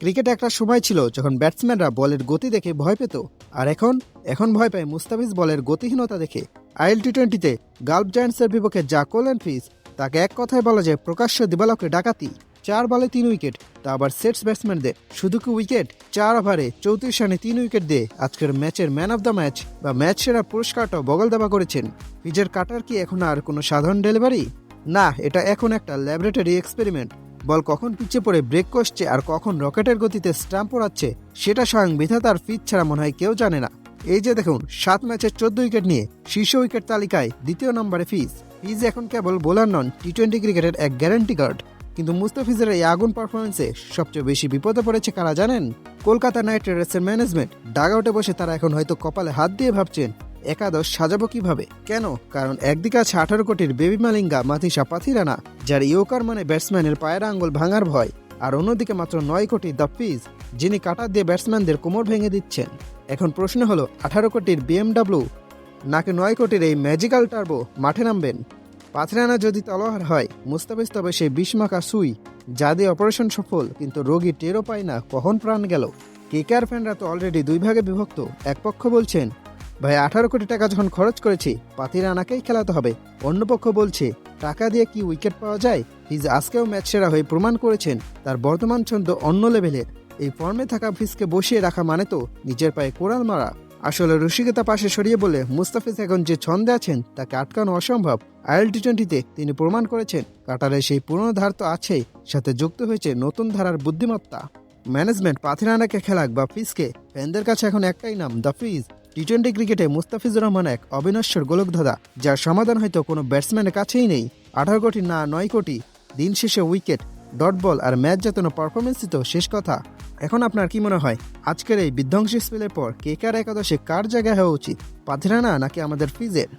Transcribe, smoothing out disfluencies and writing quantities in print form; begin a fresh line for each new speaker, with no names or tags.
ক্রিকেটে একটা সময় ছিল যখন ব্যাটসম্যানরা বলের গতি দেখে ভয় পেত, আর এখন ভয় পায় মুস্তাফিজ বলের গতিহীনতা দেখে। আইএল টি-20তে গালফ জায়ান্টসের বিপক্ষে যা করলেন ফিজ, তাকে এক কথায় বলা যায় প্রকাশ্য দিবালোকে ডাকাতি। 4 বলে 3 উইকেট, তা আবার সেটস ব্যাটসম্যানদের। শুধু কি উইকেট, 4 ওভারে 34 রানে 3 উইকেট দিয়ে আজকের ম্যাচের ম্যান অব দ্য ম্যাচ বা ম্যাচ সেরা পুরস্কারটাও বগল দাবা করেছেন। ফিজের কাটার কি এখন আর কোনো সাধারণ ডেলিভারি? না, এটা এখন একটা ল্যাবরেটরি এক্সপেরিমেন্ট। বল কখন পিচে পড়ে ব্রেক কষছে আর কখন রকেটের গতিতে স্টাম্প পড়াচ্ছে, সেটা স্বয়ং বিধাতার ফিজ ছাড়া মনে হয় কেউ জানে না। এই যে দেখুন, 7 ম্যাচে 14 উইকেট নিয়ে শীর্ষ উইকেট তালিকায় 2য় নম্বরে ফিজ এখন কেবল বোলার নন, টি-20 ক্রিকেটের এক গ্যারান্টি গার্ড। কিন্তু মুস্তাফিজের এই আগুন পারফরমেন্সে সবচেয়ে বেশি বিপদে পড়েছে কারা জানেন? কলকাতা নাইট রাইডার্সের ম্যানেজমেন্ট। ডাগআউটে বসে তারা এখন হয়তো কপালে হাত দিয়ে ভাবছেন একাদশ সাজাবো কিভাবে। কেন? কারণ একদিকে আছে 18 কোটির বেবি মালিঙ্গা মাথিসা পাথিরানা, যার ইয়র্কার মানে ব্যাটসম্যানের পায়ের আঙ্গুল ভাঙার ভয়, আর অন্যদিকে মাত্র 9 কোটি দ্য ফিজ, যিনি কাটার দিয়ে ব্যাটসম্যানদের কোমর ভেঙে দিচ্ছেন। এখন প্রশ্ন হলো, 18 কোটির বিএমডাব্লিউ নাকি 9 কোটির এই ম্যাজিক্যাল টার্বো মাঠে নামবেন? পাথিরানা যদি তলোয়ার হয়, মুস্তাফিজ তবে সেই বিস্মাকা সুই, যা দিয়ে অপারেশন সফল কিন্তু রোগী টেরও পায় না কখন প্রাণ গেল। কেকেআর ফ্যানরা তো অলরেডি 2 ভাগে বিভক্ত। এক পক্ষ বলছেন, ভাই 18 কোটি টাকা যখন খরচ করেছি, পাথিরানাকেই খেলাতে হবে। অন্য পক্ষ বলছে, টাকা দিয়ে কি উইকেট পাওয়া যায়? ফিজ আজকেও ম্যাচ সেরা হয়ে প্রমাণ করেছেন তার বর্তমান ছন্দ অন্য লেভেলের। এই ফর্মে থাকা ফিজকে বসিয়ে রাখা মানে তো নিজের পায়ে কোড়াল মারা। আসলে রসিকতা পাশে সরিয়ে বলে মুস্তাফিজ এখন যে ছন্দে আছেন তাকে আটকানো অসম্ভব। আইএল টি-20তে তিনি প্রমাণ করেছেন কাটারের সেই পুরনো ধার তো আছেই, সাথে যুক্ত হয়েছে নতুন ধারার বুদ্ধিমত্তা। ম্যানেজমেন্ট পাথিরানাকে খেলাক বা ফিজকে, ফ্যানদের কাছে এখন একটাই নাম, দ্য ফিজ। টি-20 ক্রিকেটে মুস্তাফিজুর রহমান এক অবিনশ্বর গোলকধাঁধা, যার সমাধান হয়তো কোনো ব্যাটসম্যানের কাছেই নেই। 18 কোটি না 9 কোটি, দিন শেষে উইকেট, ডট বল আর ম্যাচ জেতানো পারফরমেন্সই তো শেষ কথা। এখন আপনার কি মনে হয়, আজকের এই বিধ্বংসী স্পেলের পর কেকেআর একাদশে কার জায়গা হওয়া উচিত, পাথিরানা নাকি আমাদের ফিজের?